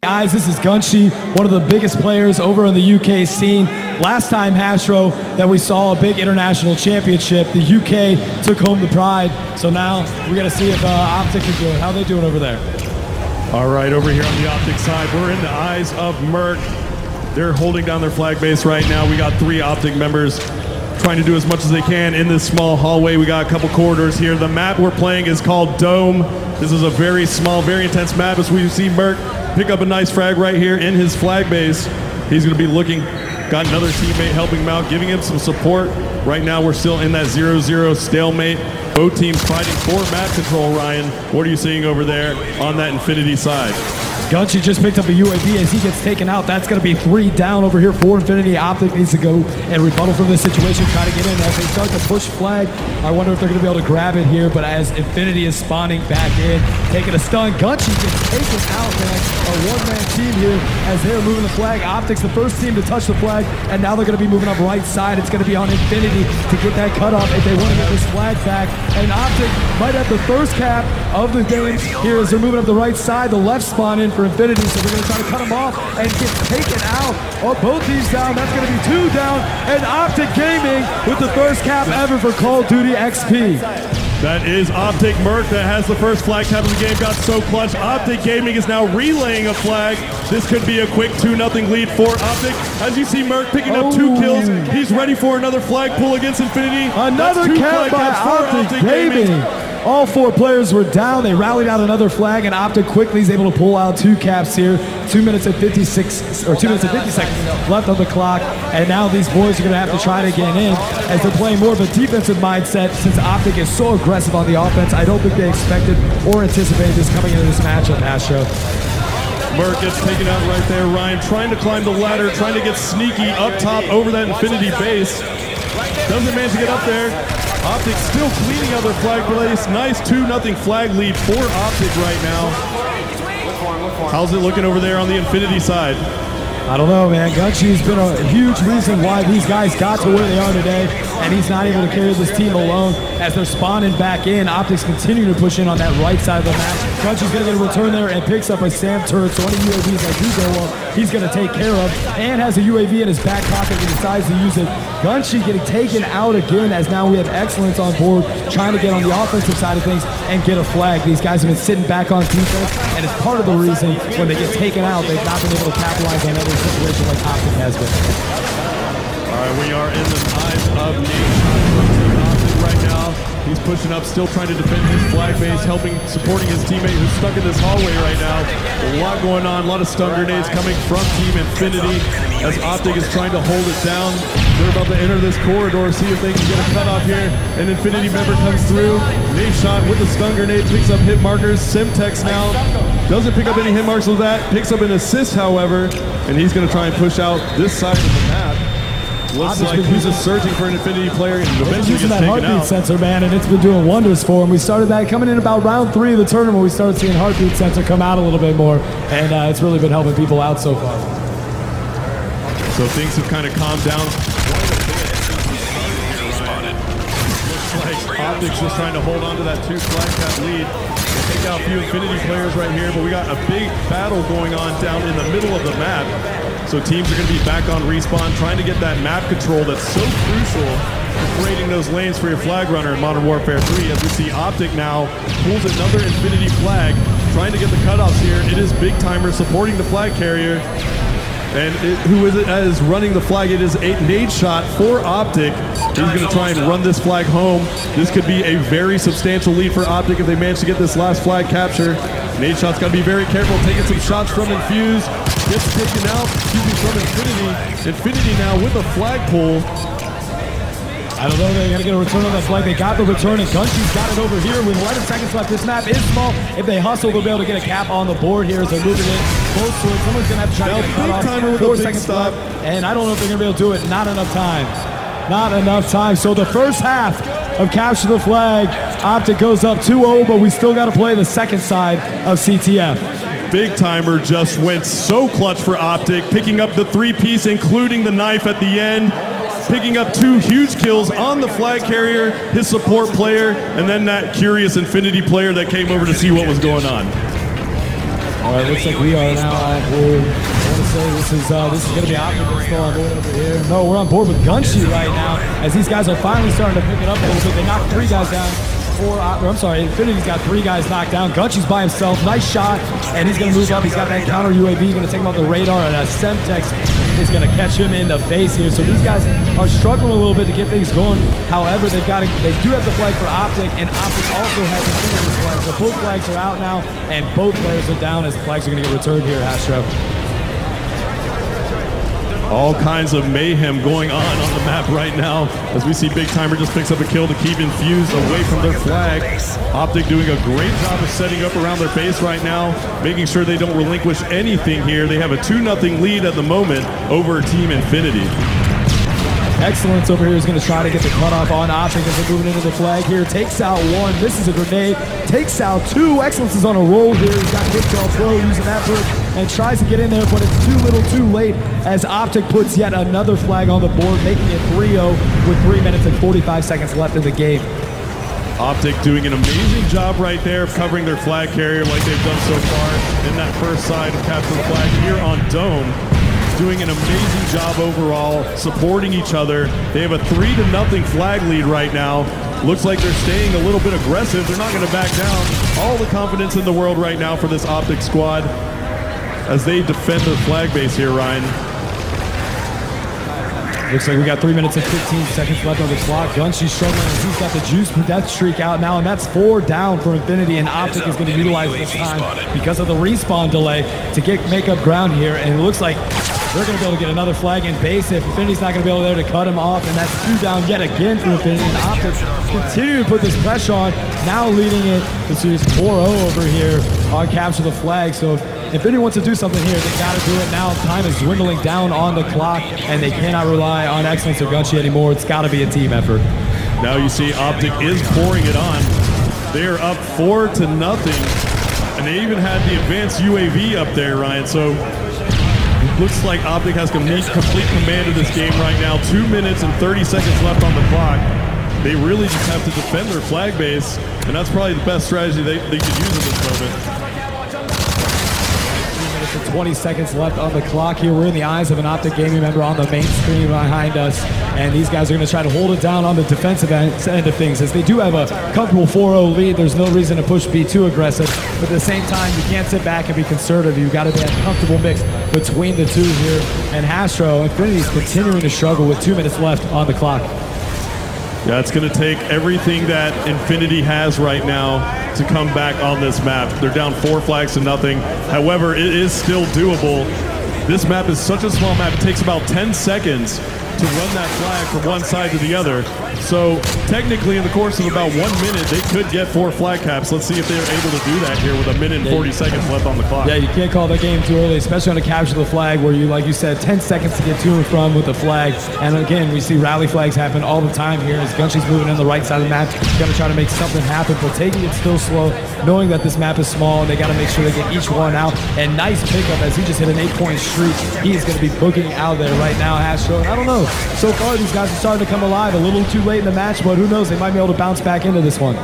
Guys, this is Gunshi, one of the biggest players over in the UK scene. Last time, Hastro, that we saw a big international championship, the UK took home the pride. So now we're going to see if OpTic can do it. How are they doing over there? All right, over here on the OpTic side, we're in the eyes of Merc. They're holding down their flag base right now. We got 3 OpTic members trying to do as much as they can in this small hallway. We got a couple corridors here. The map we're playing is called Dome. This is a very small, very intense map. As we see Merc pick up a nice frag right here in his flag base. He's going to be looking, got another teammate helping him out, giving him some support. Right now we're still in that 0-0 stalemate. Both teams fighting for map control, Ryan. What are you seeing over there on that Infinity side? Gunshi just picked up a UAV as he gets taken out. That's going to be 3 down over here for Infinity. OpTic needs to go and rebuttal from this situation, try to get in as they start to push flag. I wonder if they're going to be able to grab it here, but as Infinity is spawning back in, taking a stun, Gunshi gets taken out, man. A one-man team here as they're moving the flag. OpTic's the first team to touch the flag, and now they're going to be moving up right side. It's going to be on Infinity to get that cutoff if they want to get this flag back. And OpTic might have the first cap of the game here as they're moving up the right side. The left spawn in for Infinity, so they're going to try to cut them off and get taken out. Oh, both teams down. That's going to be 2 down. And OpTic Gaming with the first cap ever for Call of Duty XP. That is OpTic Merc that has the first flag cap of the game. Got so clutch. OpTic Gaming is now relaying a flag. This could be a quick 2-0 lead for OpTic. As you see Merc picking up 2 kills. He's ready for another flag pull against Infinity. Another cap by OpTic Gaming. All 4 players were down. They rallied out another flag, and OpTic quickly is able to pull out 2 caps here. 2 minutes and 56, or 2 minutes and 50 seconds left on the clock. And now these boys are going to have to try to get in as they're playing more of a defensive mindset since OpTic is so aggressive on the offense. I don't think they expected or anticipated this coming into this matchup, Astro. Merc gets taken out right there. Ryan trying to climb the ladder, trying to get sneaky up top over that Infinity base. Doesn't manage to get up there. OpTic still cleaning out their flag place. Nice 2-0 flag lead for OpTic right now. How's it looking over there on the Infinity side? I don't know, man. Gunshi's been a huge reason why these guys got to where they are today, and he's not able to carry this team alone as they're spawning back in. OpTic's continuing to push in on that right side of the map. Gunshi's going to get a return there and picks up a SAM turret, so any UAVs that do go up, he's going to take care of, and has a UAV in his back pocket and decides to use it. Gunshi getting taken out again as now we have excellence on board, trying to get on the offensive side of things and get a flag. These guys have been sitting back on defense, and it's part of the reason when they get taken out, they've not been able to capitalize on every situation like OpTic has been. All right, we are in the eyes of OpTic right now. He's pushing up, still trying to defend his flag base, supporting his teammate who's stuck in this hallway right now. A lot going on, a lot of stun grenades coming from Team Infinity as OpTic is trying to hold it down. They're about to enter this corridor, see if they can get a cutoff here. An Infinity member comes through. Nade shot with the stun grenade, picks up hit markers. Semtex now doesn't pick up any hit marks with that, picks up an assist, however, and he's going to try and push out this side of the map. Looks like he's just searching for an Infinity player and eventually gets taken out. That heartbeat sensor, man, and it's been doing wonders for him. We started that coming in about round 3 of the tournament. We started seeing heartbeat sensor come out a little bit more, and it's really been helping people out so far. So things have kind of calmed down. Looks like OpTic's just trying to hold on to that 2 flag cap lead. We'll take out a few Infinity players right here, but we got a big battle going on down in the middle of the map. So teams are going to be back on respawn, trying to get that map control that's so crucial for creating those lanes for your flag runner in Modern Warfare 3. As we see OpTic now pulls another Infinity flag, trying to get the cutoffs here. It is Big Timer supporting the flag carrier. And who is running the flag? It is a nade shot for OpTic. He's going to try and run this flag home. This could be a very substantial lead for OpTic if they manage to get this last flag capture. Nade shot's got to be very careful, taking some shots from Infuse. Gets taken out, from Infinity. Infinity now with a flag pull. I don't know, they're going to get a return on that flag. They got the return, and Gunshi's got it over here with 11 seconds left. This map is small. If they hustle, they'll be able to get a cap on the board here as they're moving in close to it. Someone's going to have to try to get a cutoff. Timer with 4 a big seconds stop. left, and I don't know if they're going to be able to do it. Not enough time. Not enough time. So the first half of Capture the Flag, OpTic goes up 2-0, but we still got to play the second side of CTF. Big Timer just went so clutch for OpTic, picking up the 3-piece, including the knife at the end, picking up 2 huge kills on the flag carrier, his support player, and then that curious Infinity player that came over to see what was going on. All right, looks like we are now on board. I want to say this is going to be OpTic still on board over here. No, we're on board with Gunshi right now, as these guys are finally starting to pick it up a little bit. They knocked 3 guys down. I'm sorry, Infinity's got 3 guys knocked down. Gunshi's by himself. Nice shot, and he's going to move up. He's got that counter UAV. Going to take him off the radar, and a Semtex is going to catch him in the face here. So these guys are struggling a little bit to get things going. However, they do have the flag for OpTic, and OpTic also has Infinity's flag. So both flags are out now, and both players are down as flags are going to get returned here, Astro. All kinds of mayhem going on the map right now as we see Big Timer just picks up a kill to keep Infused away from their flag. OpTic doing a great job of setting up around their base right now, making sure they don't relinquish anything here. They have a 2-0 lead at the moment over Team Infinity. Excellence over here is going to try to get the cutoff on OpTic as they're moving into the flag here. Takes out 1, misses a grenade, takes out 2. Excellence is on a roll here. He's got Pixel Pro using that brick and tries to get in there, but it's too little too late as OpTic puts yet another flag on the board, making it 3-0 with 3 minutes and 45 seconds left in the game. OpTic doing an amazing job right there of covering their flag carrier like they've done so far in that first side of capture the flag here on Dome. Doing an amazing job overall, supporting each other. They have a 3-0 flag lead right now. Looks like they're staying a little bit aggressive. They're not going to back down. All the confidence in the world right now for this OpTic squad as they defend their flag base here, Ryan. Looks like we got 3 minutes and 15 seconds left on the clock. Gunshi's struggling as he's got the juice death streak out now, and that's 4 down for Infinity, and OpTic is going to utilize this time because of the respawn delay to make up ground here, and it looks like they're going to be able to get another flag in base if Infinity's not going to be able there to cut him off, and that's 2 down yet again for Infinity. And OpTic continue to put this pressure on, now leading it to 4-0 over here on capture the flag. So if Infinity wants to do something here, they got to do it now. Time is dwindling down on the clock, and they cannot rely on Excellence or Gunshi anymore. It's got to be a team effort. Now you see OpTic is pouring it on. They are up 4-0, and they even had the advanced UAV up there, Ryan. So looks like OpTic has complete command of this game right now. 2 minutes and 30 seconds left on the clock. They really just have to defend their flag base, and that's probably the best strategy they could use in this moment. 3 minutes and 20 seconds left on the clock here. We're in the eyes of an OpTic gaming member on the main screen behind us, and these guys are going to try to hold it down on the defensive end of things. As they do have a comfortable 4-0 lead, there's no reason to be too aggressive, but at the same time, you can't sit back and be conservative. You've got to be a comfortable mix between the two here. And Astro, Infinity's continuing to struggle with 2 minutes left on the clock. Yeah, it's going to take everything that Infinity has right now to come back on this map. They're down 4 flags to nothing. However, it is still doable. This map is such a small map. It takes about 10 seconds to run that flag from one side to the other. So technically in the course of about 1 minute, they could get 4 flag caps. Let's see if they're able to do that here with 1 minute and 40 seconds left on the clock. Yeah, you can't call the game too early, especially on a capture the flag where you, like you said, 10 seconds to get to and from with the flag. And again, we see rally flags happen all the time here as Gunshi's moving in the right side of the map. Going to try to make something happen, but taking it still slow, knowing that this map is small and they got to make sure they get each one out. And nice pickup as he just hit an 8-point streak. He is going to be booking out there right now, Astro. And I don't know, so far these guys are starting to come alive. A little too late in the match, but who knows, they might be able to bounce back into this one.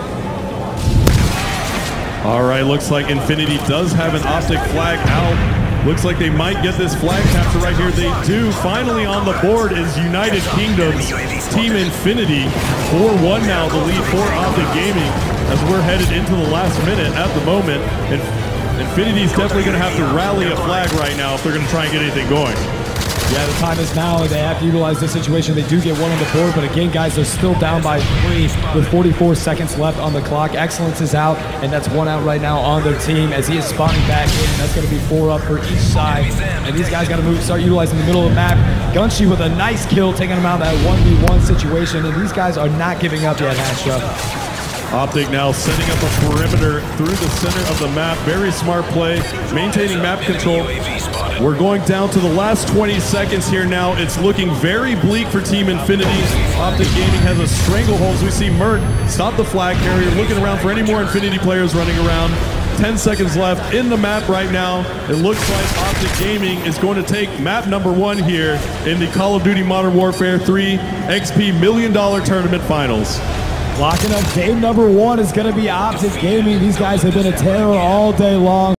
All right, looks like Infinity does have an OpTic flag out. Looks like they might get this flag capture right here. They do. Finally on the board is United Kingdom's Team Infinity. 4-1 now, the lead for OpTic Gaming as we're headed into the last minute at the moment. And Infinity's definitely going to have to rally a flag right now if they're going to try and get anything going. Yeah, the time is now. They have to utilize this situation. They do get 1 on the board, but again, guys, they're still down by 3 with 44 seconds left on the clock. Excellence is out, and that's 1 out right now on their team as he is spawning back in. That's going to be 4 up for each side, and these guys got to start utilizing the middle of the map. Gunshi with a nice kill, taking them out of that 1v1 situation, and these guys are not giving up yet, Astro. OpTic now setting up a perimeter through the center of the map. Very smart play, maintaining map control. We're going down to the last 20 seconds here now. It's looking very bleak for Team Infinity. OpTic Gaming has a stranglehold as we see Mert stop the flag carrier, looking around for any more Infinity players running around. 10 seconds left in the map right now. It looks like OpTic Gaming is going to take map number 1 here in the Call of Duty Modern Warfare 3 XP $1 Million Tournament Finals. Locking up game number 1 is going to be OpTic Gaming. These guys have been a terror all day long.